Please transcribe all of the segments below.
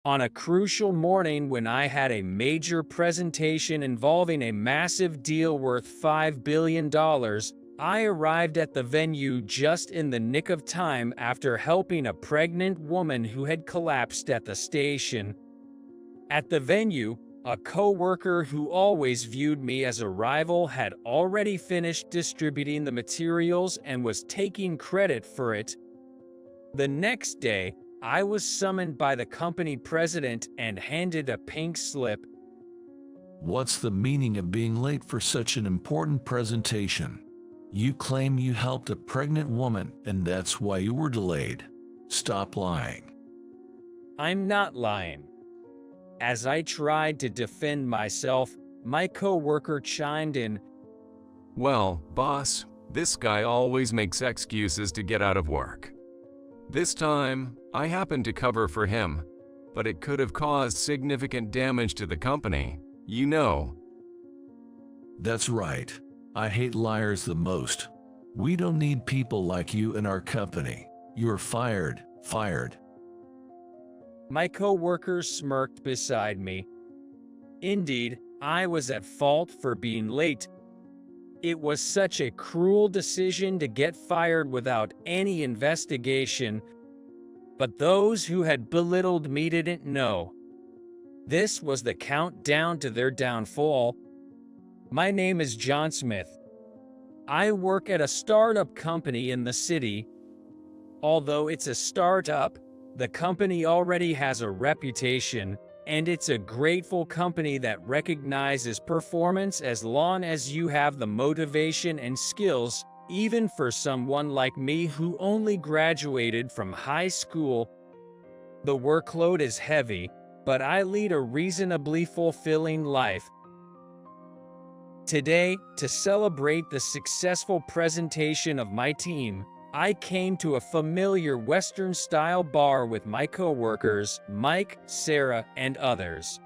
On a crucial morning when I had a major presentation involving a massive deal worth $5 billion, I arrived at the venue just in the nick of time after helping a pregnant woman who had collapsed at the station. At the venue, a coworker who always viewed me as a rival had already finished distributing the materials and was taking credit for it. The next day, I was summoned by the company president and handed a pink slip. What's the meaning of being late for such an important presentation? You claim you helped a pregnant woman and that's why you were delayed. Stop lying. I'm not lying. As I tried to defend myself, my coworker chimed in. Well, boss, this guy always makes excuses to get out of work. This time, I happened to cover for him, but it could have caused significant damage to the company, you know. That's right. I hate liars the most. We don't need people like you in our company. You're fired. Fired. My coworker smirked beside me. Indeed, I was at fault for being late. It was such a cruel decision to get fired without any investigation, but those who had belittled me didn't know. This was the countdown to their downfall. My name is John Smith. I work at a startup company in the city. Although it's a startup, the company already has a reputation, and it's a grateful company that recognizes performance as long as you have the motivation and skills, even for someone like me who only graduated from high school. The workload is heavy, but I lead a reasonably fulfilling life. Today, to celebrate the successful presentation of my team, I came to a familiar Western-style bar with my coworkers, Mike, Sarah, and others.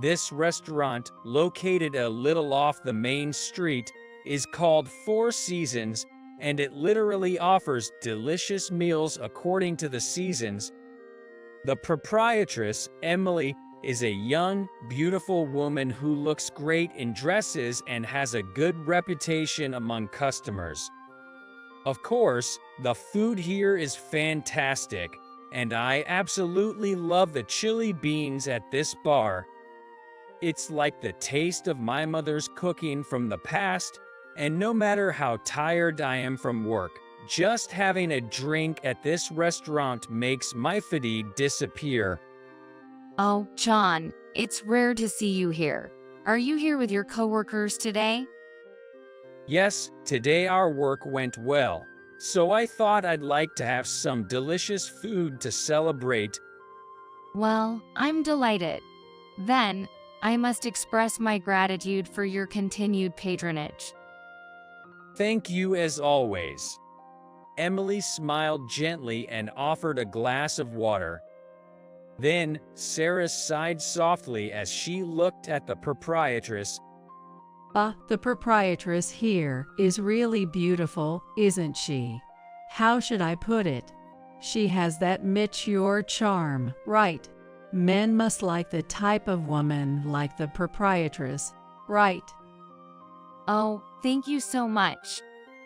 This restaurant, located a little off the main street, is called Four Seasons, and it literally offers delicious meals according to the seasons. The proprietress, Emily, is a young, beautiful woman who looks great in dresses and has a good reputation among customers. Of course, the food here is fantastic, and I absolutely love the chili beans at this bar. It's like the taste of my mother's cooking from the past, and no matter how tired I am from work, just having a drink at this restaurant makes my fatigue disappear. Oh, John, it's rare to see you here. Are you here with your coworkers today? Yes, today our work went well, so I thought I'd like to have some delicious food to celebrate. Well, I'm delighted. Then, I must express my gratitude for your continued patronage. Thank you as always. Emily smiled gently and offered a glass of water. Then, Sarah sighed softly as she looked at the proprietress. The proprietress here is really beautiful, isn't she? How should I put it? She has that mature charm, right? Men must like the type of woman like the proprietress, right? Oh, thank you so much.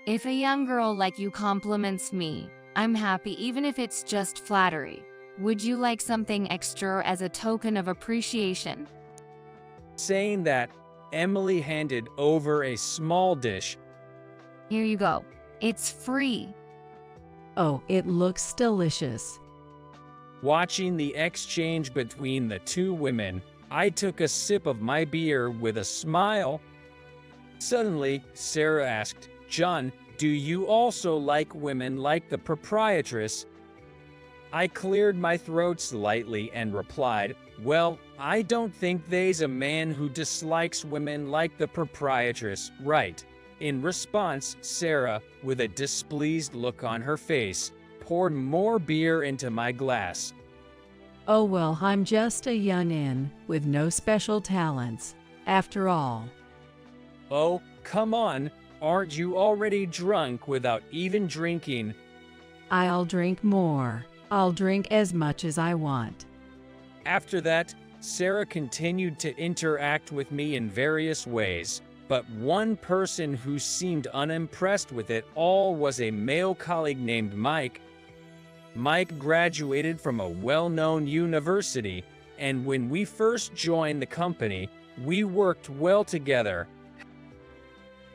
If a young girl like you compliments me, I'm happy even if it's just flattery. Would you like something extra as a token of appreciation? Saying that, Emily handed over a small dish. Here you go. It's free. Oh, it looks delicious. Watching the exchange between the two women, I took a sip of my beer with a smile. Suddenly, Sarah asked, John, do you also like women like the proprietress? I cleared my throat slightly and replied, well, I don't think there's a man who dislikes women like the proprietress, right? In response, Sarah, with a displeased look on her face, poured more beer into my glass. Oh well, I'm just a young'un with no special talents, after all. Oh, come on, aren't you already drunk without even drinking? I'll drink more. I'll drink as much as I want. After that, Sarah continued to interact with me in various ways, but one person who seemed unimpressed with it all was a male colleague named Mike. Mike graduated from a well-known university, and when we first joined the company, we worked well together.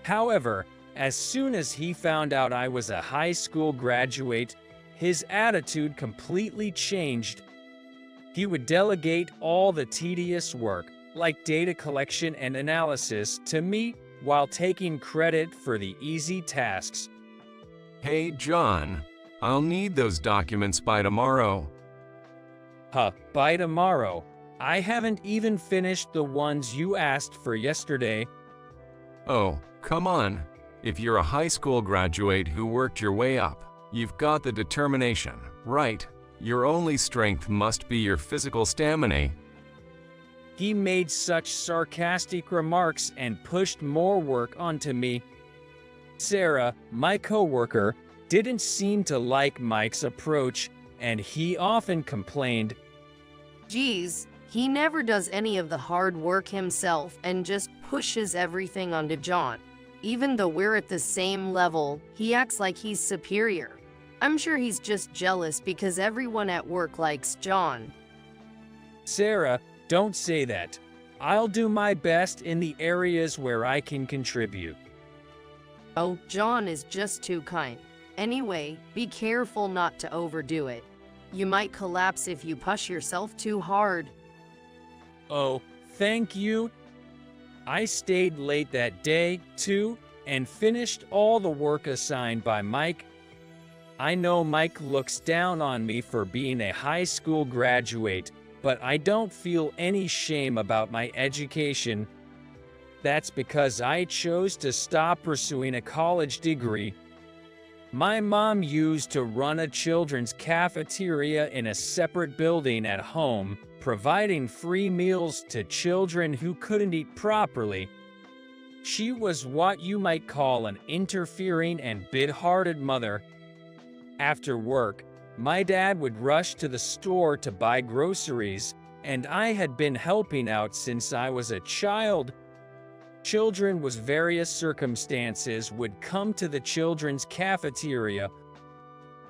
However, as soon as he found out I was a high school graduate, his attitude completely changed. He would delegate all the tedious work, like data collection and analysis, to me, while taking credit for the easy tasks. Hey, John, I'll need those documents by tomorrow. By tomorrow. I haven't even finished the ones you asked for yesterday. Oh, come on. If you're a high school graduate who worked your way up, you've got the determination, right? Your only strength must be your physical stamina. He made such sarcastic remarks and pushed more work onto me. Sarah, my coworker, didn't seem to like Mike's approach, and he often complained. Geez, he never does any of the hard work himself and just pushes everything onto John. Even though we're at the same level, he acts like he's superior. I'm sure he's just jealous because everyone at work likes John. Sarah, don't say that. I'll do my best in the areas where I can contribute. Oh, John is just too kind. Anyway, be careful not to overdo it. You might collapse if you push yourself too hard. Oh, thank you. I stayed late that day, too, and finished all the work assigned by Mike. I know Mike looks down on me for being a high school graduate, but I don't feel any shame about my education. That's because I chose to stop pursuing a college degree. My mom used to run a children's cafeteria in a separate building at home, providing free meals to children who couldn't eat properly. She was what you might call an interfering and big-hearted mother. After work, my dad would rush to the store to buy groceries, and I had been helping out since I was a child. Children with various circumstances would come to the children's cafeteria.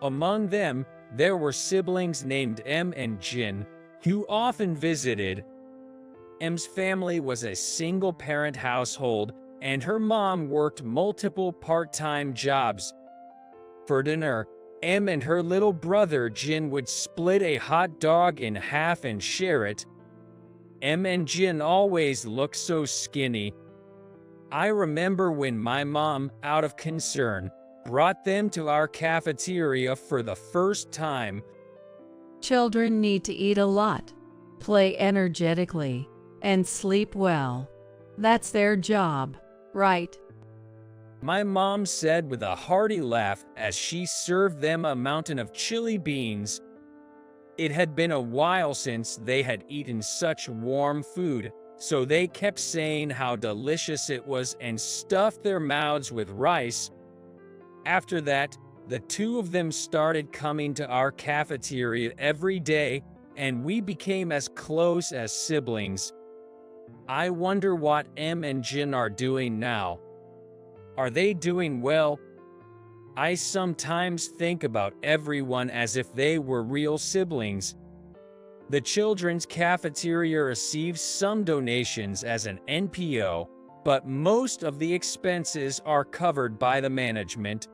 Among them, there were siblings named Em and Jin, who often visited. Em's family was a single-parent household, and her mom worked multiple part-time jobs. For dinner, Em and her little brother Jin would split a hot dog in half and share it. Em and Jin always looked so skinny. I remember when my mom, out of concern, brought them to our cafeteria for the first time. Children need to eat a lot, play energetically, and sleep well. That's their job, right? My mom said with a hearty laugh as she served them a mountain of chili beans. It had been a while since they had eaten such warm food, so they kept saying how delicious it was and stuffed their mouths with rice. After that, the two of them started coming to our cafeteria every day, and we became as close as siblings. I wonder what Em and Jin are doing now. Are they doing well? I sometimes think about everyone as if they were real siblings. The children's cafeteria receives some donations as an NPO, but most of the expenses are covered by the management.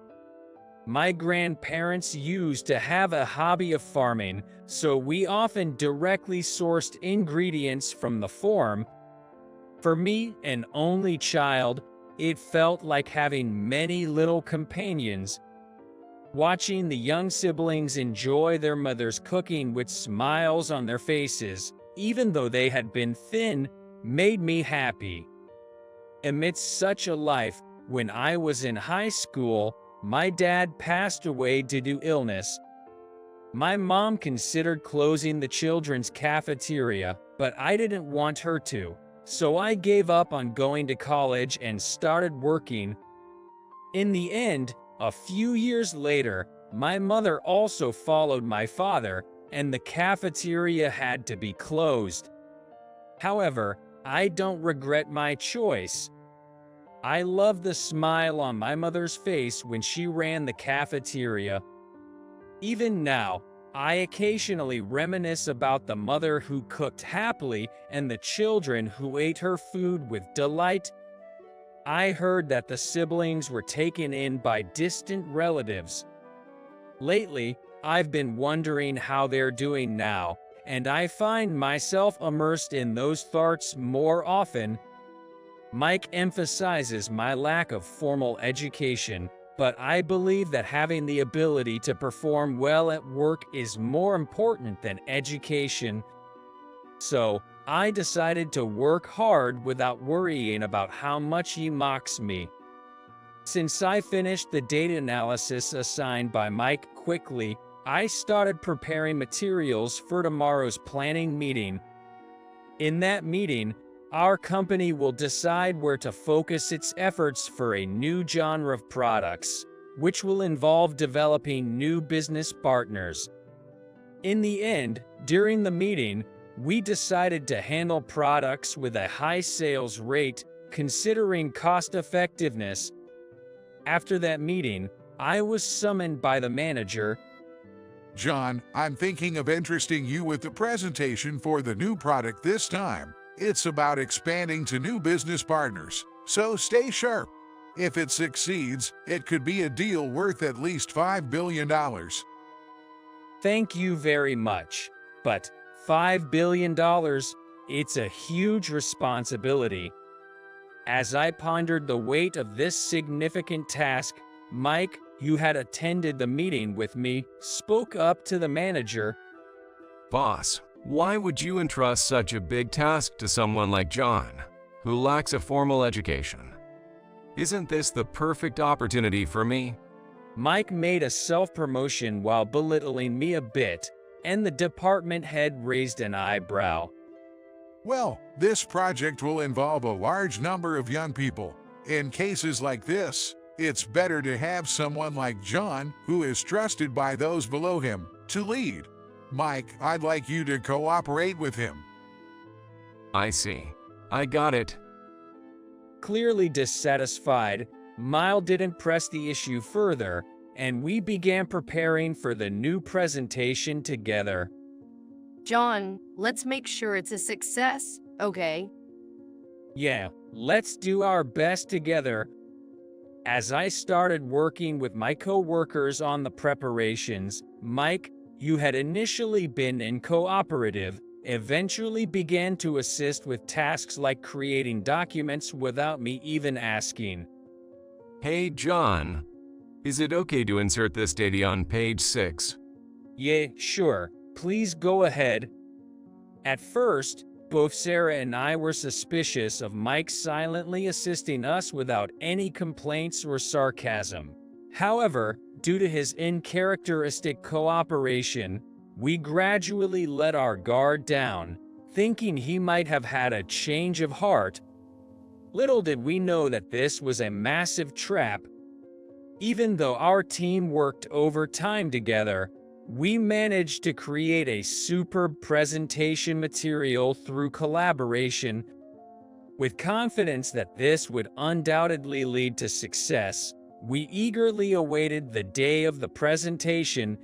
My grandparents used to have a hobby of farming, so we often directly sourced ingredients from the farm. For me, an only child, it felt like having many little companions. Watching the young siblings enjoy their mother's cooking with smiles on their faces, even though they had been thin, made me happy. Amidst such a life, when I was in high school, my dad passed away due to illness. My mom considered closing the children's cafeteria, but I didn't want her to. So I gave up on going to college and started working. In the end, a few years later, my mother also followed my father, and the cafeteria had to be closed. However, I don't regret my choice. I love the smile on my mother's face when she ran the cafeteria. Even now, I occasionally reminisce about the mother who cooked happily and the children who ate her food with delight. I heard that the siblings were taken in by distant relatives. Lately, I've been wondering how they're doing now, and I find myself immersed in those thoughts more often. Mike emphasizes my lack of formal education, but I believe that having the ability to perform well at work is more important than education. So, I decided to work hard without worrying about how much he mocks me. Since I finished the data analysis assigned by Mike quickly, I started preparing materials for tomorrow's planning meeting. In that meeting, our company will decide where to focus its efforts for a new genre of products, which will involve developing new business partners. In the end, during the meeting, we decided to handle products with a high sales rate, considering cost effectiveness. After that meeting, I was summoned by the manager. John, I'm thinking of interesting you with the presentation for the new product this time. It's about expanding to new business partners, so stay sharp. If it succeeds, it could be a deal worth at least $5 billion. Thank you very much, but $5 billion, it's a huge responsibility. As I pondered the weight of this significant task, Mike, who had attended the meeting with me, spoke up to the manager. Boss, why would you entrust such a big task to someone like John, who lacks a formal education? Isn't this the perfect opportunity for me? Mike made a self-promotion while belittling me a bit, and the department head raised an eyebrow. Well, this project will involve a large number of young people. In cases like this, it's better to have someone like John, who is trusted by those below him, to lead. Mike, I'd like you to cooperate with him. I see. I got it. Clearly dissatisfied, Mile didn't press the issue further, and we began preparing for the new presentation together. John, let's make sure it's a success, okay? Yeah, let's do our best together. As I started working with my coworkers on the preparations, Mike, who had initially been in cooperative, eventually began to assist with tasks like creating documents without me even asking. Hey, John. Is it okay to insert this data on page 6? Yeah, sure. Please go ahead. At first, both Sarah and I were suspicious of Mike silently assisting us without any complaints or sarcasm. However, due to his uncharacteristic cooperation, we gradually let our guard down, thinking he might have had a change of heart. Little did we know that this was a massive trap. Even though our team worked overtime together, we managed to create a superb presentation material through collaboration. With confidence that this would undoubtedly lead to success, we eagerly awaited the day of the presentation.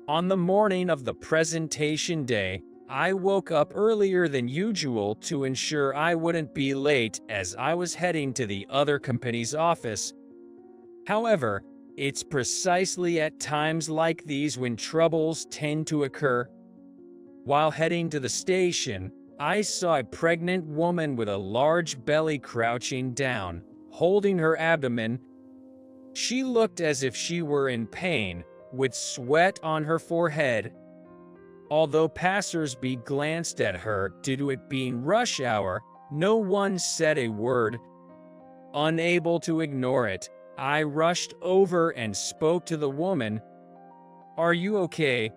On the morning of the presentation day, I woke up earlier than usual to ensure I wouldn't be late as I was heading to the other company's office. However, it's precisely at times like these when troubles tend to occur. While heading to the station, I saw a pregnant woman with a large belly crouching down, holding her abdomen. She looked as if she were in pain, with sweat on her forehead. Although passers-by glanced at her due to it being rush hour, no one said a word. Unable to ignore it, I rushed over and spoke to the woman. "Are you okay?"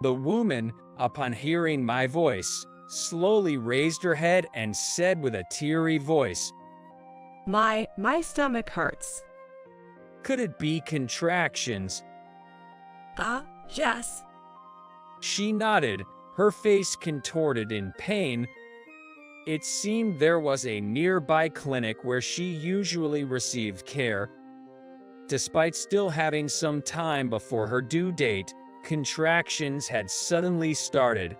The woman, upon hearing my voice, slowly raised her head and said with a teary voice, My stomach hurts. "Could it be contractions?" Yes. She nodded, her face contorted in pain. It seemed there was a nearby clinic where she usually received care. Despite still having some time before her due date, contractions had suddenly started.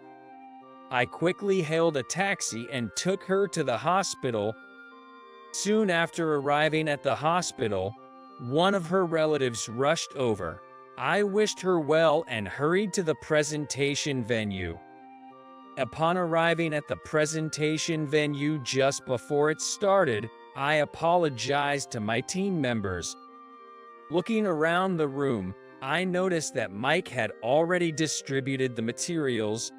I quickly hailed a taxi and took her to the hospital. Soon after arriving at the hospital, one of her relatives rushed over. I wished her well and hurried to the presentation venue. Upon arriving at the presentation venue just before it started, I apologized to my team members. Looking around the room, I noticed that Mike had already distributed the materials.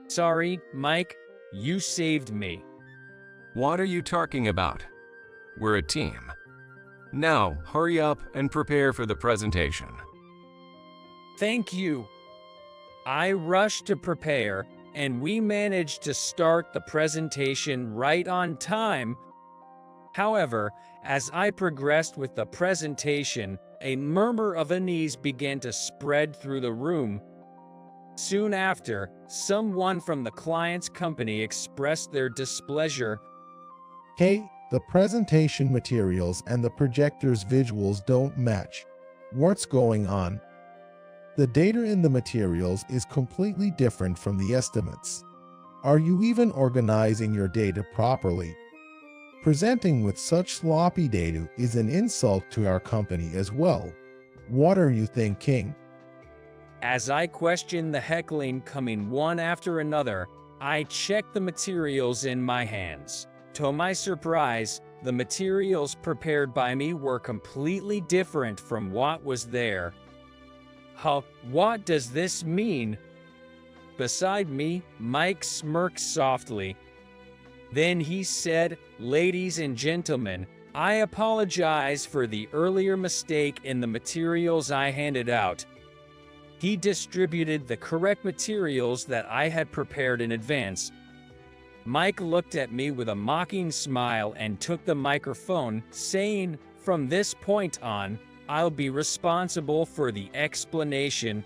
Sorry, Mike, you saved me. What are you talking about? We're a team. Now, hurry up and prepare for the presentation. Thank you. I rushed to prepare, and we managed to start the presentation right on time. However, as I progressed with the presentation, a murmur of unease began to spread through the room. Soon after, someone from the client's company expressed their displeasure. Hey, the presentation materials and the projector's visuals don't match. What's going on? The data in the materials is completely different from the estimates. Are you even organizing your data properly? Presenting with such sloppy data is an insult to our company as well. What are you thinking? As I questioned the heckling coming one after another, I checked the materials in my hands. To my surprise, the materials prepared by me were completely different from what was there. Huh, what does this mean? Beside me, Mike smirked softly. Then he said, "Ladies and gentlemen, I apologize for the earlier mistake in the materials I handed out." He distributed the correct materials that I had prepared in advance. Mike looked at me with a mocking smile and took the microphone, saying, "From this point on, I'll be responsible for the explanation."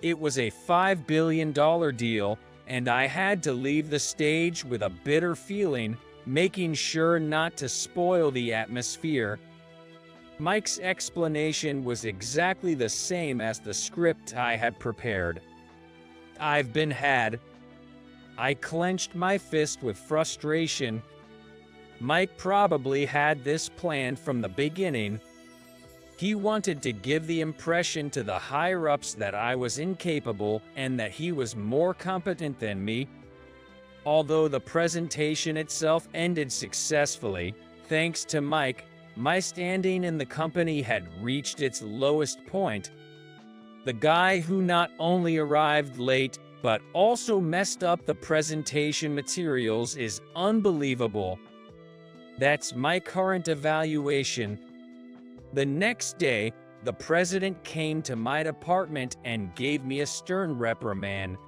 It was a $5 billion deal, and I had to leave the stage with a bitter feeling, making sure not to spoil the atmosphere. Mike's explanation was exactly the same as the script I had prepared. I've been had. I clenched my fist with frustration. Mike probably had this planned from the beginning. He wanted to give the impression to the higher-ups that I was incapable and that he was more competent than me. Although the presentation itself ended successfully, thanks to Mike, my standing in the company had reached its lowest point. The guy who not only arrived late, but also messed up the presentation materials is unbelievable. That's my current evaluation. The next day, the president came to my department and gave me a stern reprimand.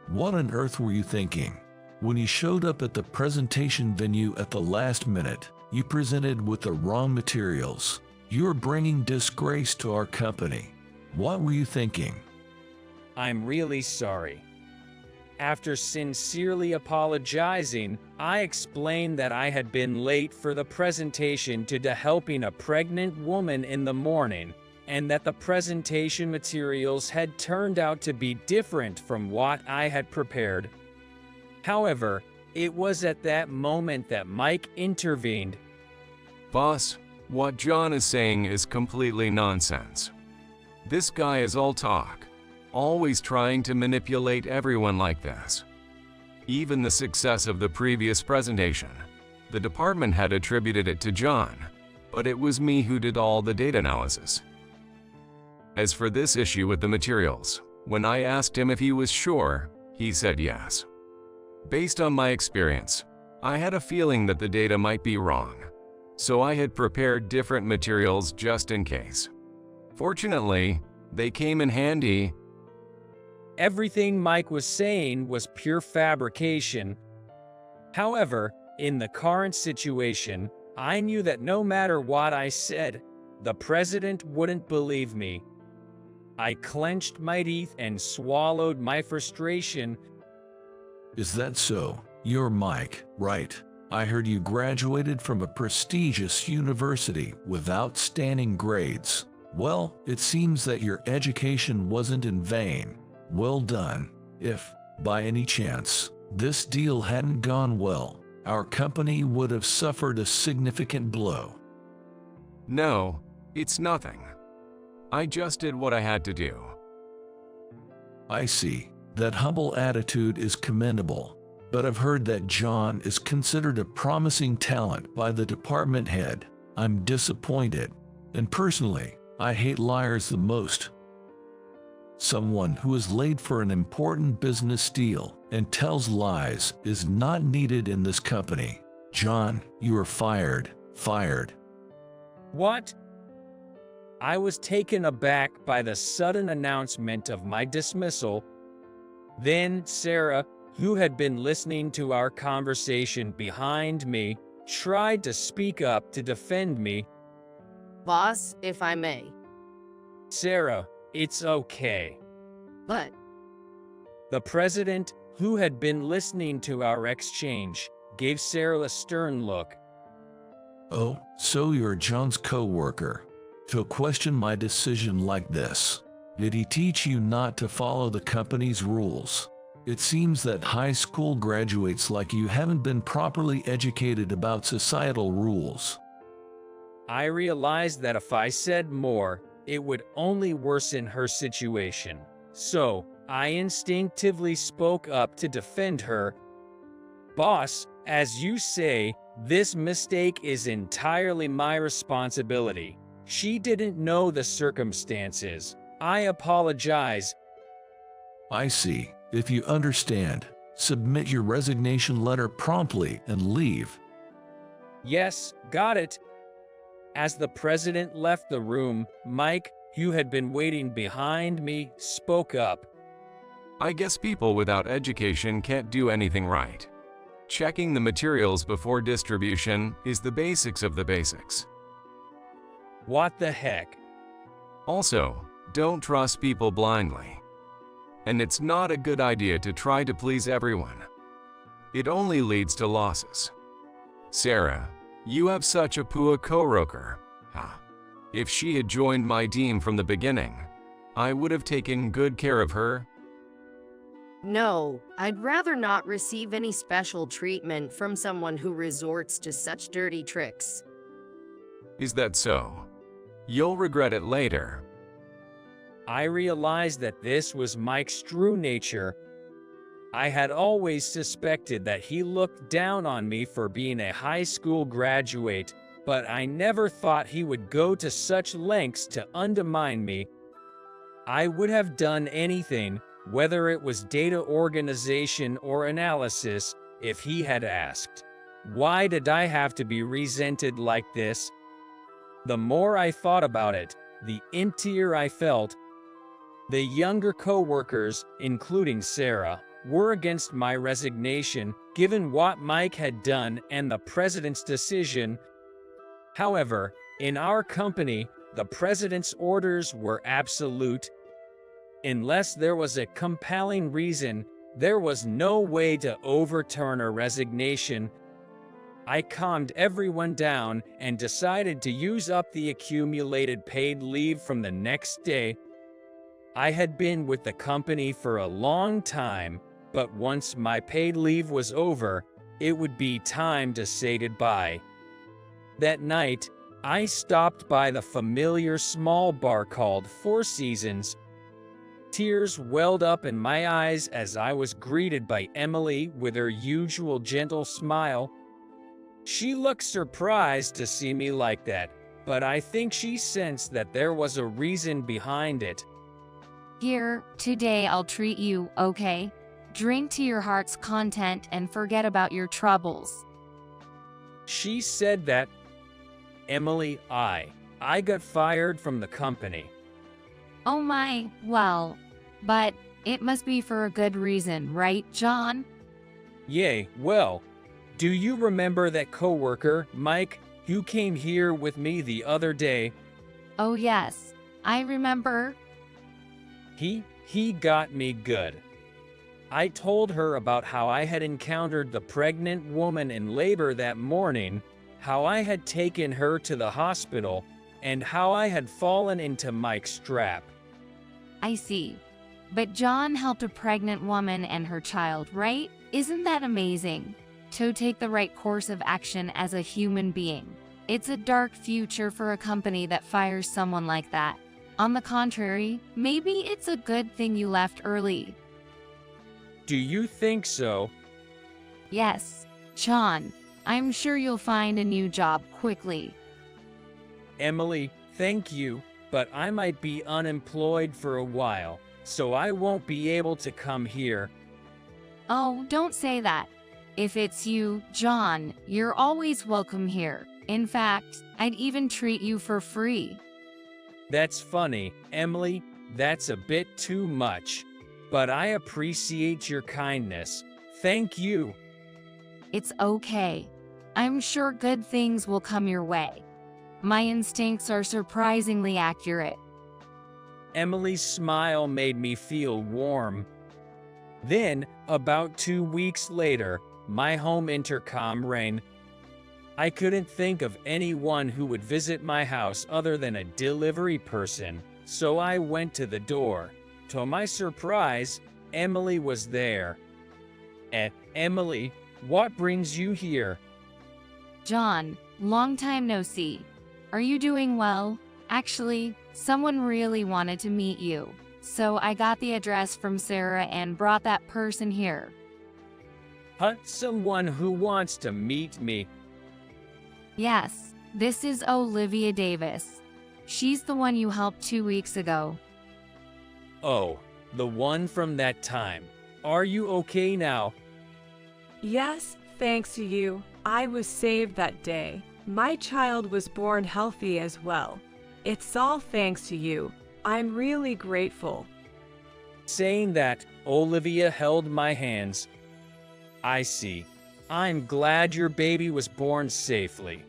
What on earth were you thinking? When you showed up at the presentation venue at the last minute, you presented with the wrong materials. You are bringing disgrace to our company. What were you thinking? I'm really sorry. After sincerely apologizing, I explained that I had been late for the presentation due to helping a pregnant woman in the morning, and that the presentation materials had turned out to be different from what I had prepared. However, it was at that moment that Mike intervened. Boss, what John is saying is completely nonsense. This guy is all talk, always trying to manipulate everyone like this. Even the success of the previous presentation, the department had attributed it to John, but it was me who did all the data analysis. As for this issue with the materials, when I asked him if he was sure, he said yes. Based on my experience, I had a feeling that the data might be wrong, so I had prepared different materials just in case. Fortunately, they came in handy. Everything Mike was saying was pure fabrication. However, in the current situation, I knew that no matter what I said, the president wouldn't believe me. I clenched my teeth and swallowed my frustration. Is that so? You're Mike, right? I heard you graduated from a prestigious university with outstanding grades. Well, it seems that your education wasn't in vain. Well done. If, by any chance, this deal hadn't gone well, our company would have suffered a significant blow. No, it's nothing. I just did what I had to do. I see. That humble attitude is commendable. But I've heard that John is considered a promising talent by the department head. I'm disappointed. And personally, I hate liars the most. Someone who is late for an important business deal and tells lies is not needed in this company. John, you are fired. Fired. What? I was taken aback by the sudden announcement of my dismissal. Then Sarah, who had been listening to our conversation behind me, tried to speak up to defend me. Boss, if I may. Sarah, it's okay. But The president, who had been listening to our exchange, gave Sarah a stern look. Oh, so you're John's coworker. To question my decision like this. Did he teach you not to follow the company's rules? It seems that high school graduates like you haven't been properly educated about societal rules. I realized that if I said more, it would only worsen her situation. So, I instinctively spoke up to defend her. Boss, as you say, this mistake is entirely my responsibility. She didn't know the circumstances. I apologize. I see. If you understand, submit your resignation letter promptly and leave. Yes, got it. As the president left the room, Mike, who had been waiting behind me, spoke up. I guess people without education can't do anything right. Checking the materials before distribution is the basics of the basics. What the heck? Also, don't trust people blindly. And it's not a good idea to try to please everyone. It only leads to losses. Sarah, you have such a poor coworker. If she had joined my team from the beginning, I would have taken good care of her. no, I'd rather not receive any special treatment from someone who resorts to such dirty tricks. Is that so? You'll regret it later. I realized that this was Mike's true nature. I had always suspected that he looked down on me for being a high school graduate, but I never thought he would go to such lengths to undermine me. I would have done anything, whether it was data organization or analysis, if he had asked. Why did I have to be resented like this? The more I thought about it, the emptier I felt. The younger coworkers, including Sarah, were against my resignation, given what Mike had done and the president's decision. However, in our company, the president's orders were absolute. Unless there was a compelling reason, there was no way to overturn a resignation. I calmed everyone down and decided to use up the accumulated paid leave from the next day. I had been with the company for a long time, but once my paid leave was over, it would be time to say goodbye. That night, I stopped by the familiar small bar called Four Seasons. Tears welled up in my eyes as I was greeted by Emily with her usual gentle smile. She looked surprised to see me like that, but I think she sensed that there was a reason behind it. Here, today I'll treat you, okay? Drink to your heart's content and forget about your troubles. She said that. Emily, I got fired from the company. Oh my, well, but it must be for a good reason, right, John? Yay, well, do you remember that coworker, Mike, who came here with me the other day? Oh yes, I remember. He got me good. I told her about how I had encountered the pregnant woman in labor that morning, how I had taken her to the hospital, and how I had fallen into Mike's trap. I see. But John helped a pregnant woman and her child, right? Isn't that amazing? To take the right course of action as a human being. It's a dark future for a company that fires someone like that. On the contrary, maybe it's a good thing you left early. Do you think so? Yes, John, I'm sure you'll find a new job quickly. Emily, thank you, but I might be unemployed for a while, so I won't be able to come here. Oh, don't say that. If it's you, John, you're always welcome here. In fact, I'd even treat you for free. That's funny, Emily, that's a bit too much. But I appreciate your kindness. Thank you. It's okay. I'm sure good things will come your way. My instincts are surprisingly accurate. Emily's smile made me feel warm. Then, about 2 weeks later, my home intercom rang. I couldn't think of anyone who would visit my house other than a delivery person, so I went to the door. To my surprise, Emily was there. Emily, what brings you here? John, long time no see. Are you doing well? Actually, someone really wanted to meet you, so I got the address from Sarah and brought that person here. Huh? Someone who wants to meet me? Yes, this is Olivia Davis. She's the one you helped 2 weeks ago. Oh, the one from that time. Are you okay now? Yes, thanks to you, I was saved that day. My child was born healthy as well. It's all thanks to you. I'm really grateful. Saying that, Olivia held my hands. I see. I'm glad your baby was born safely.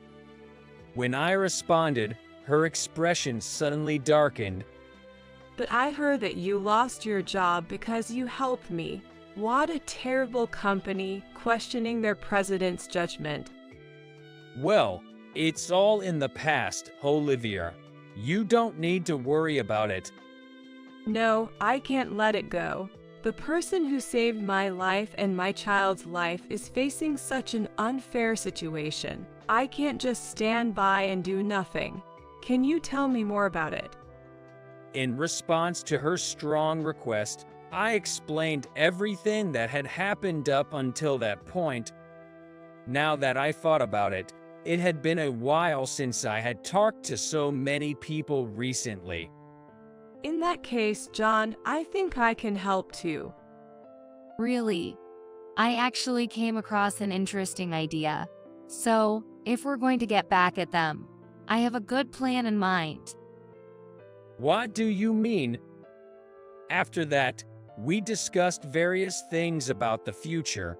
When I responded, her expression suddenly darkened. But I heard that you lost your job because you helped me. What a terrible company, questioning their president's judgment. Well, it's all in the past, Olivia. You don't need to worry about it. No, I can't let it go. The person who saved my life and my child's life is facing such an unfair situation. I can't just stand by and do nothing. Can you tell me more about it? In response to her strong request, I explained everything that had happened up until that point. Now that I thought about it, it had been a while since I had talked to so many people recently. In that case, John, I think I can help too. Really? I actually came across an interesting idea. So, if we're going to get back at them, I have a good plan in mind. What do you mean? After that, we discussed various things about the future.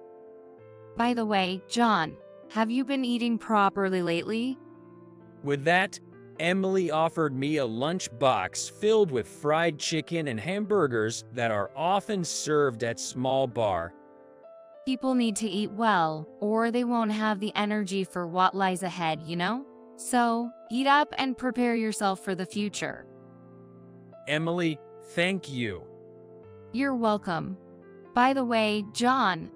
By the way, John, have you been eating properly lately? With that, Emily offered me a lunch box filled with fried chicken and hamburgers that are often served at small bar. People need to eat well, or they won't have the energy for what lies ahead, you know? So, eat up and prepare yourself for the future. Emily, thank you. You're welcome. By the way, John,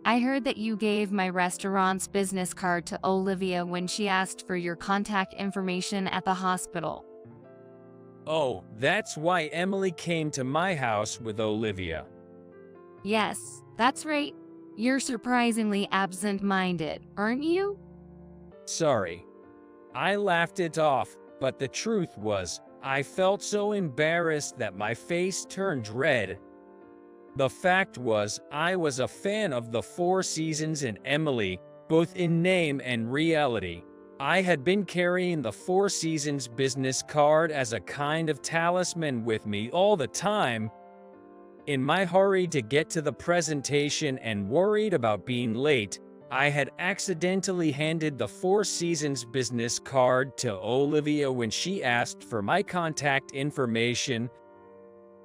I heard that you gave my restaurant's business card to Olivia when she asked for your contact information at the hospital. Oh, that's why Emily came to my house with Olivia. Yes, that's right. You're surprisingly absent-minded, aren't you? Sorry. I laughed it off, but the truth was, I felt so embarrassed that my face turned red. The fact was, I was a fan of the Four Seasons and Emily, both in name and reality. I had been carrying the Four Seasons business card as a kind of talisman with me all the time. In my hurry to get to the presentation and worried about being late, I had accidentally handed the Four Seasons business card to Olivia when she asked for my contact information.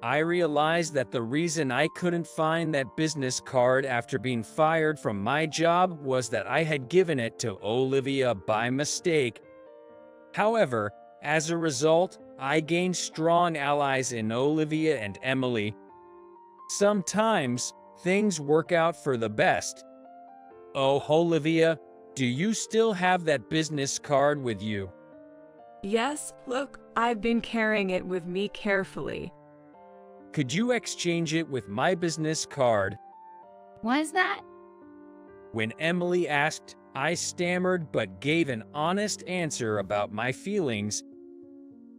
I realized that the reason I couldn't find that business card after being fired from my job was that I had given it to Olivia by mistake. However, as a result, I gained strong allies in Olivia and Emily. Sometimes, things work out for the best. Oh, Olivia, do you still have that business card with you? Yes, look, I've been carrying it with me carefully. Could you exchange it with my business card? Why's that? When Emily asked, I stammered but gave an honest answer about my feelings.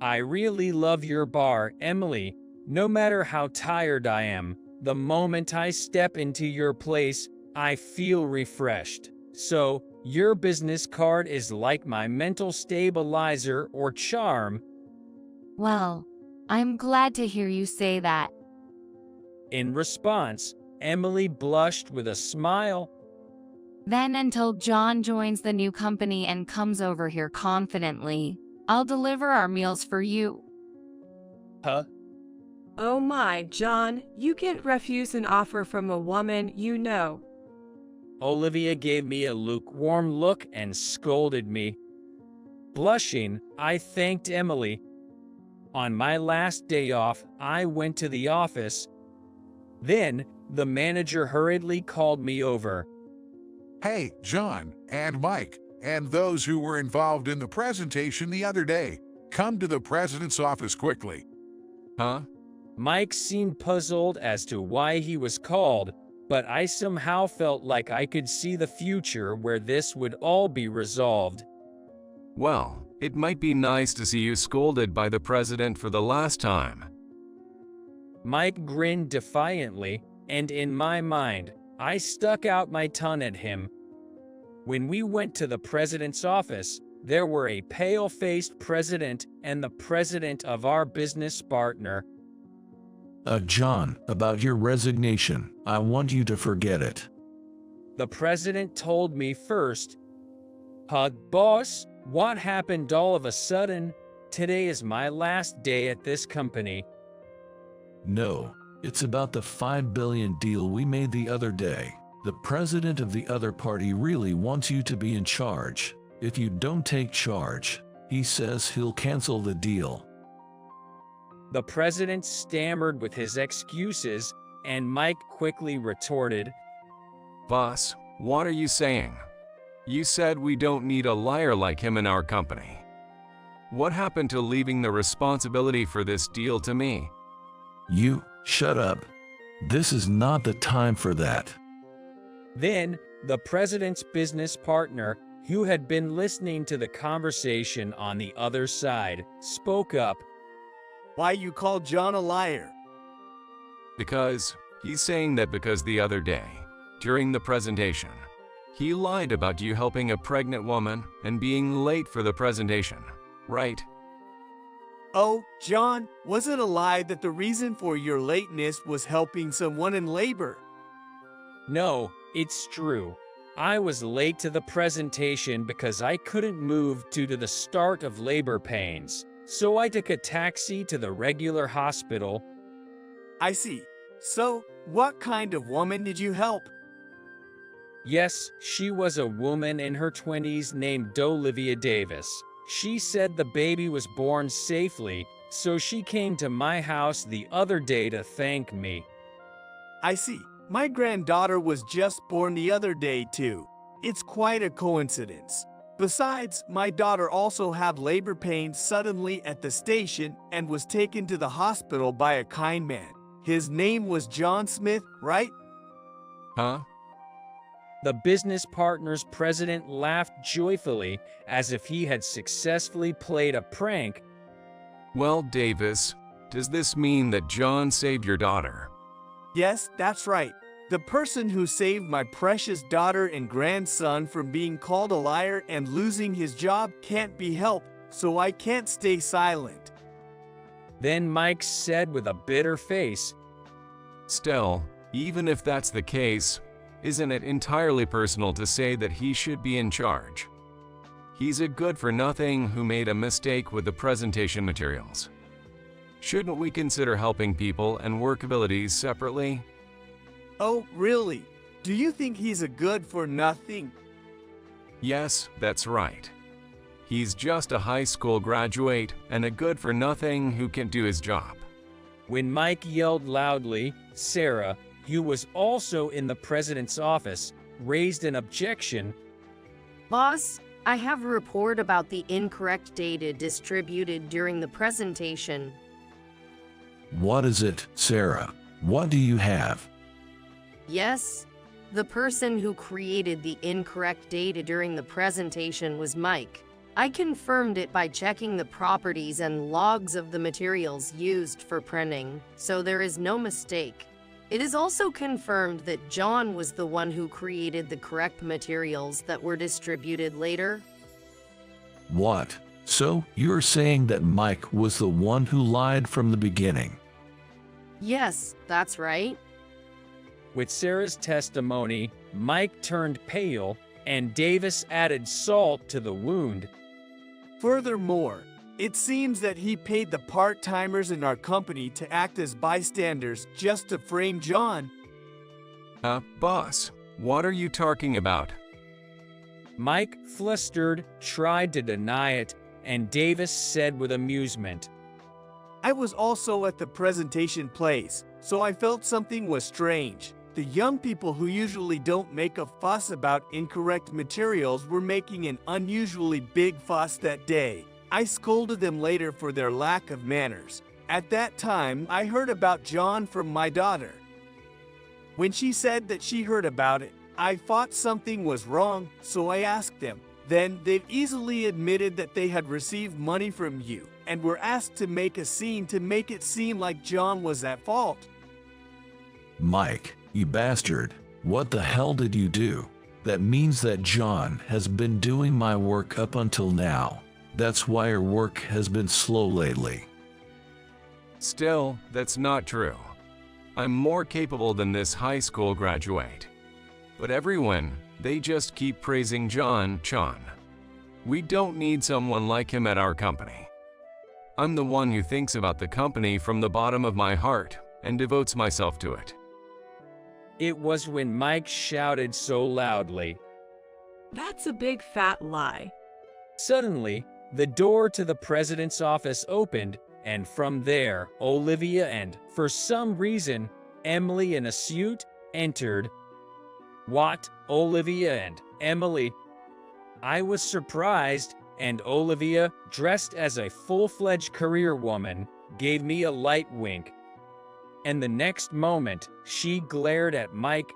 I really love your bar, Emily. No matter how tired I am, the moment I step into your place, I feel refreshed. So, your business card is like my mental stabilizer or charm. Well, I'm glad to hear you say that. In response, Emily blushed with a smile. Then until John joins the new company and comes over here confidently, I'll deliver our meals for you. Huh? Oh my, John, you can't refuse an offer from a woman you know. Olivia gave me a lukewarm look and scolded me. Blushing, I thanked Emily. On my last day off, I went to the office. Then, the manager hurriedly called me over. Hey, John and Mike, and those who were involved in the presentation the other day, come to the president's office quickly. Huh? Mike seemed puzzled as to why he was called, but I somehow felt like I could see the future where this would all be resolved. Well, it might be nice to see you scolded by the president for the last time. Mike grinned defiantly, and in my mind, I stuck out my tongue at him. When we went to the president's office, there were a pale-faced president and the president of our business partner. John, about your resignation, I want you to forget it. The president told me first. Boss, what happened all of a sudden? Today is my last day at this company. No, it's about the $5 billion deal we made the other day. The president of the other party really wants you to be in charge. If you don't take charge, he says he'll cancel the deal. The president stammered with his excuses, and Mike quickly retorted, Boss, what are you saying? You said we don't need a liar like him in our company. What happened to leaving the responsibility for this deal to me? You, shut up. This is not the time for that. Then, the president's business partner, who had been listening to the conversation on the other side, spoke up. Why you call John a liar? Because he's saying that because the other day, during the presentation, he lied about you helping a pregnant woman and being late for the presentation, right? Oh, John, was it a lie that the reason for your lateness was helping someone in labor? No, it's true. I was late to the presentation because I couldn't move due to the start of labor pains, so I took a taxi to the regular hospital. I see. So, what kind of woman did you help? Yes, she was a woman in her 20s named Olivia Davis. She said the baby was born safely, so she came to my house the other day to thank me. I see. My granddaughter was just born the other day too. It's quite a coincidence. Besides, my daughter also had labor pains suddenly at the station and was taken to the hospital by a kind man. His name was John Smith, right? Huh? The business partner's president laughed joyfully as if he had successfully played a prank. Well, Davis, does this mean that John saved your daughter? Yes, that's right. The person who saved my precious daughter and grandson from being called a liar and losing his job can't be helped, so I can't stay silent. Then Mike said with a bitter face, Still, even if that's the case, isn't it entirely personal to say that he should be in charge? He's a good-for-nothing who made a mistake with the presentation materials. Shouldn't we consider helping people and work abilities separately? Oh, really? Do you think he's a good for nothing? Yes, that's right. He's just a high school graduate and a good-for-nothing who can't do his job. When Mike yelled loudly, Sarah, who was also in the president's office, raised an objection. Boss, I have a report about the incorrect data distributed during the presentation. What is it, Sarah? What do you have? Yes, the person who created the incorrect data during the presentation was Mike. I confirmed it by checking the properties and logs of the materials used for printing, so there is no mistake. It is also confirmed that John was the one who created the correct materials that were distributed later. What? So, you're saying that Mike was the one who lied from the beginning? Yes, that's right. With Sarah's testimony, Mike turned pale, and Davis added salt to the wound. Furthermore, it seems that he paid the part-timers in our company to act as bystanders just to frame John. Boss, what are you talking about? Mike, flustered, tried to deny it, and Davis said with amusement, I was also at the presentation place, so I felt something was strange. The young people who usually don't make a fuss about incorrect materials were making an unusually big fuss that day. I scolded them later for their lack of manners. At that time, I heard about John from my daughter. When she said that she heard about it, I thought something was wrong, so I asked them. Then they easily admitted that they had received money from you and were asked to make a scene to make it seem like John was at fault. Mike, you bastard, what the hell did you do? That means that John has been doing my work up until now. That's why her work has been slow lately. Still, that's not true. I'm more capable than this high school graduate. But everyone, they just keep praising John. We don't need someone like him at our company. I'm the one who thinks about the company from the bottom of my heart and devotes myself to it. It was when Mike shouted so loudly. That's a big fat lie. Suddenly, the door to the president's office opened, and from there, Olivia and, for some reason, Emily in a suit entered. What? Olivia and Emily? I was surprised, and Olivia, dressed as a full-fledged career woman, gave me a light wink. And the next moment, she glared at Mike.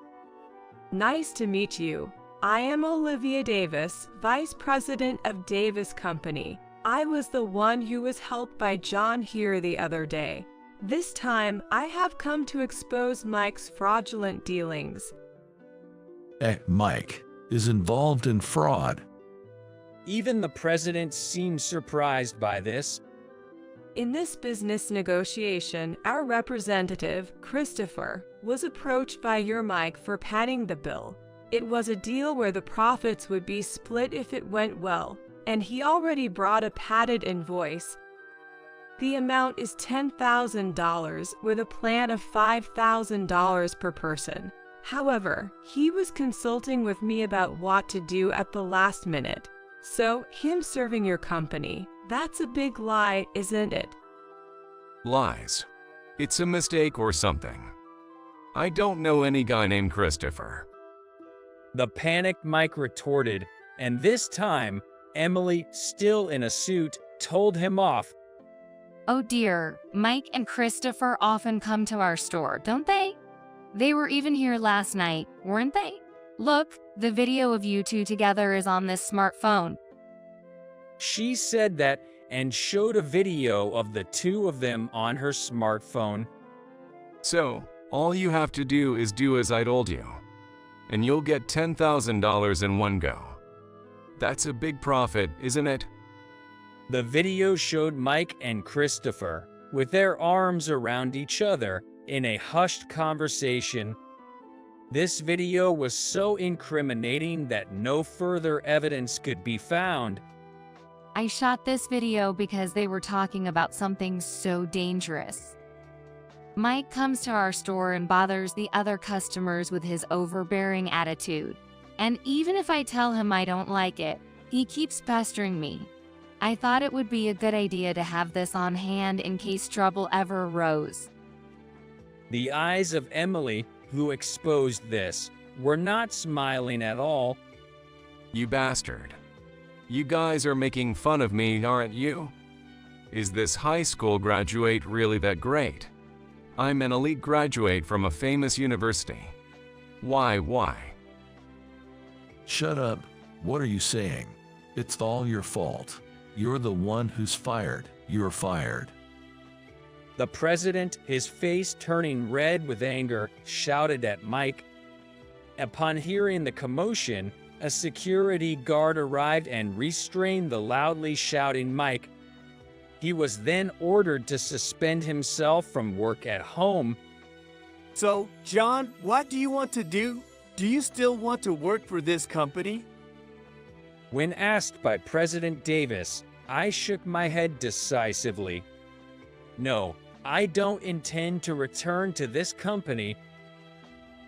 Nice to meet you. I am Olivia Davis, Vice President of Davis Company. I was the one who was helped by John here the other day. This time, I have come to expose Mike's fraudulent dealings. Mike is involved in fraud. Even the president seemed surprised by this. In this business negotiation, our representative, Christopher, was approached by your Mike for padding the bill. It was a deal where the profits would be split if it went well, and he already brought a padded invoice. The amount is $10,000 with a plan of $5,000 per person. However, he was consulting with me about what to do at the last minute. So, him serving your company, that's a big lie, isn't it? Lies. It's a mistake or something. I don't know any guy named Christopher. The panicked Mike retorted, and this time, Emily, still in a suit, told him off. Oh dear, Mike and Christopher often come to our store, don't they? They were even here last night, weren't they? Look, the video of you two together is on this smartphone. She said that and showed a video of the two of them on her smartphone. So, all you have to do is do as I told you, and you'll get $10,000 in one go. That's a big profit, isn't it? The video showed Mike and Christopher, with their arms around each other, in a hushed conversation. This video was so incriminating that no further evidence could be found. I shot this video because they were talking about something so dangerous. Mike comes to our store and bothers the other customers with his overbearing attitude. And even if I tell him I don't like it, he keeps pestering me. I thought it would be a good idea to have this on hand in case trouble ever arose. The eyes of Emily, who exposed this, were not smiling at all. You bastard. You guys are making fun of me, aren't you? Is this high school graduate really that great? I'm an elite graduate from a famous university. Why? Shut up. What are you saying? It's all your fault. You're the one who's fired. You're fired. The president, his face turning red with anger, shouted at Mike. Upon hearing the commotion, a security guard arrived and restrained the loudly shouting Mike. He was then ordered to suspend himself from work at home. So, John, what do you want to do? Do you still want to work for this company? When asked by President Davis, I shook my head decisively. No, I don't intend to return to this company.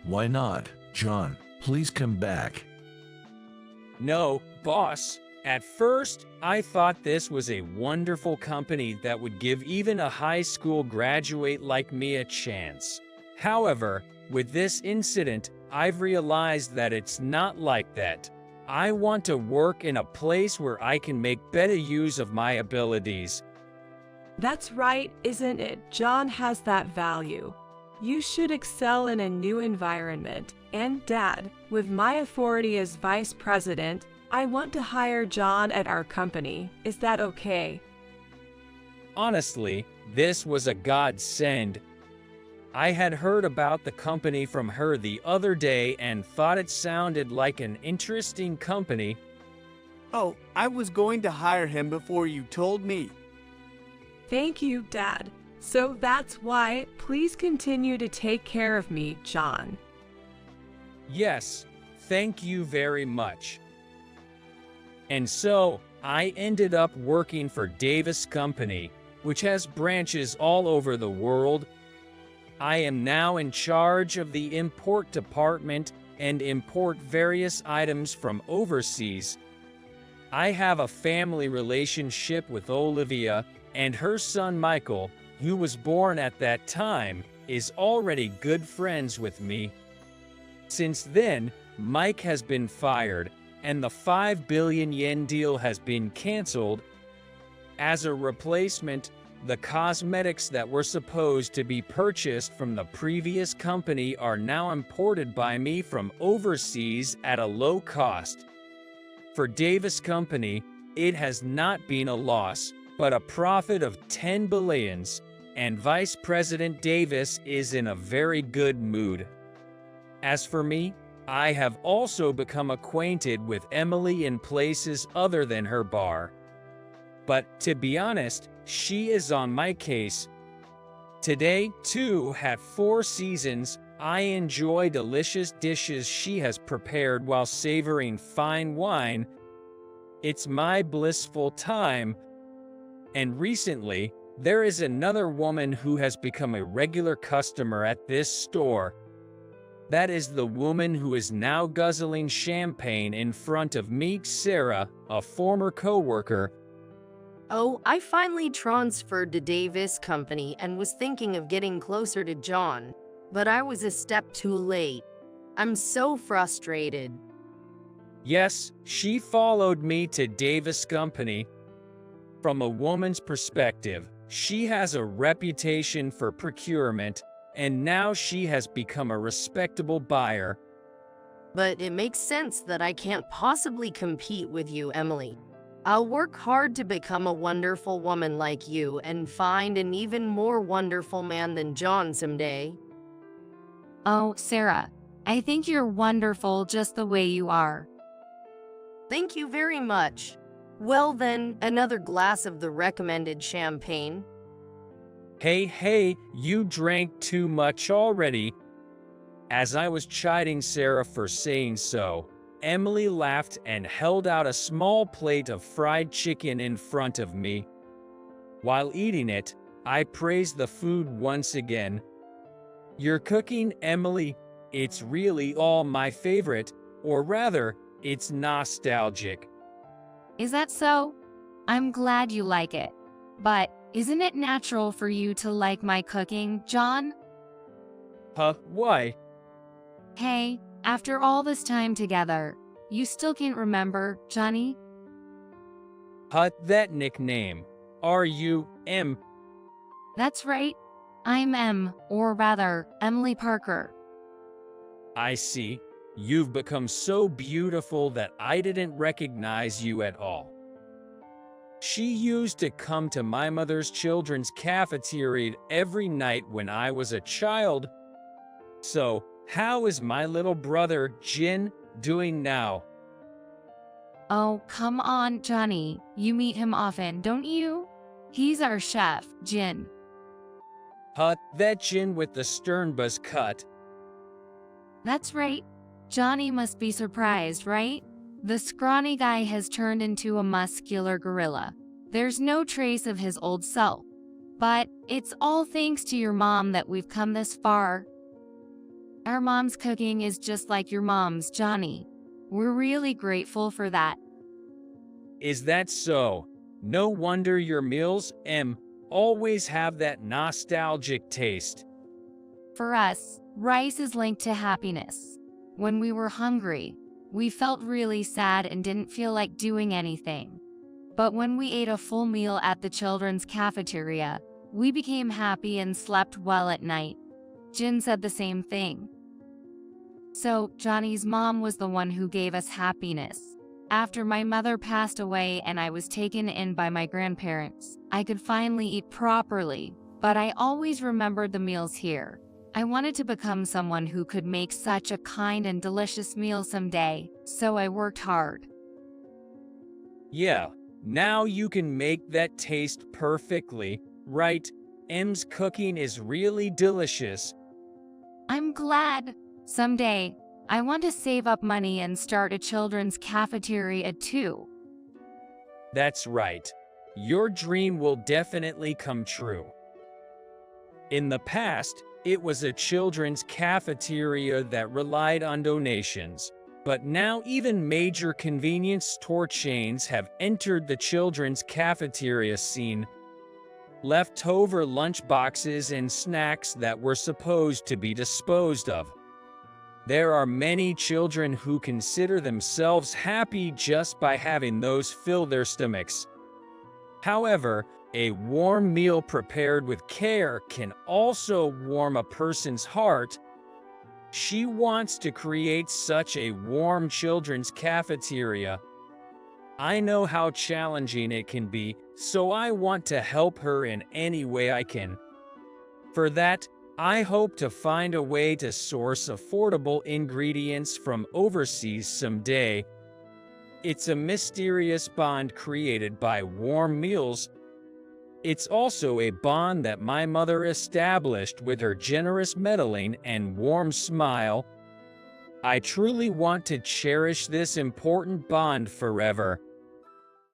Why not, John? Please come back. No, boss. At first, I thought this was a wonderful company that would give even a high school graduate like me a chance. However, with this incident, I've realized that it's not like that. I want to work in a place where I can make better use of my abilities. That's right, isn't it? John has that value. You should excel in a new environment. And Dad, with my authority as Vice President, I want to hire John at our company. Is that okay? Honestly, this was a godsend. I had heard about the company from her the other day and thought it sounded like an interesting company. Oh, I was going to hire him before you told me. Thank you, Dad. So that's why, please continue to take care of me, John. Yes, thank you very much. And so, I ended up working for Davis Company, which has branches all over the world. I am now in charge of the import department and import various items from overseas. I have a family relationship with Olivia, and her son Michael, who was born at that time, is already good friends with me. Since then, Mike has been fired, and the 5 billion yen deal has been canceled. As a replacement, the cosmetics that were supposed to be purchased from the previous company are now imported by me from overseas at a low cost. For Davis Company, it has not been a loss, but a profit of 10 billions, and Vice President Davis is in a very good mood. As for me, I have also become acquainted with Emily in places other than her bar. But to be honest, she is on my case. Today, too, had 4 seasons. I enjoy delicious dishes she has prepared while savoring fine wine. It's my blissful time. And recently, there is another woman who has become a regular customer at this store. That is the woman who is now guzzling champagne in front of me, Sarah, a former coworker. Oh, I finally transferred to Davis Company and was thinking of getting closer to John, but I was a step too late. I'm so frustrated. Yes, she followed me to Davis Company. From a woman's perspective, she has a reputation for procurement, and now she has become a respectable buyer. But it makes sense that I can't possibly compete with you, Emily. I'll work hard to become a wonderful woman like you and find an even more wonderful man than John someday. Oh, Sarah, I think you're wonderful just the way you are. Thank you very much. Well then, another glass of the recommended champagne. Hey, you drank too much already. As I was chiding Sarah for saying so, Emily laughed and held out a small plate of fried chicken in front of me. While eating it, I praised the food once again. "Your cooking, Emily, it's really all my favorite, or rather, it's nostalgic." Is that so? I'm glad you like it. But isn't it natural for you to like my cooking, John? Huh, why? Hey, after all this time together, you still can't remember, Johnny? Huh, that nickname. Are you, M? That's right. I'm Em, or rather, Emily Parker. I see. You've become so beautiful that I didn't recognize you at all. She used to come to my mother's children's cafeteria every night when I was a child. So, how is my little brother, Jin, doing now? Oh, come on, Johnny. You meet him often, don't you? He's our chef, Jin. Huh, that Jin with the stern buzz cut. That's right. Johnny must be surprised, right? The scrawny guy has turned into a muscular gorilla. There's no trace of his old self. But it's all thanks to your mom that we've come this far. Our mom's cooking is just like your mom's, Johnny. We're really grateful for that. Is that so? No wonder your meals, M, always have that nostalgic taste. For us, rice is linked to happiness. When we were hungry, we felt really sad and didn't feel like doing anything. But when we ate a full meal at the children's cafeteria, we became happy and slept well at night. Jin said the same thing. So, Johnny's mom was the one who gave us happiness. After my mother passed away and I was taken in by my grandparents, I could finally eat properly, but I always remembered the meals here. I wanted to become someone who could make such a kind and delicious meal someday, so I worked hard. Yeah, now you can make that taste perfectly, right? M's cooking is really delicious. I'm glad. Someday, I want to save up money and start a children's cafeteria too. That's right. Your dream will definitely come true. In the past, it was a children's cafeteria that relied on donations, but now even major convenience store chains have entered the children's cafeteria scene. Leftover lunch boxes and snacks that were supposed to be disposed of. There are many children who consider themselves happy just by having those fill their stomachs. However, a warm meal prepared with care can also warm a person's heart. She wants to create such a warm children's cafeteria. I know how challenging it can be, so I want to help her in any way I can. For that, I hope to find a way to source affordable ingredients from overseas someday. It's a mysterious bond created by warm meals. It's also a bond that my mother established with her generous meddling and warm smile. I truly want to cherish this important bond forever.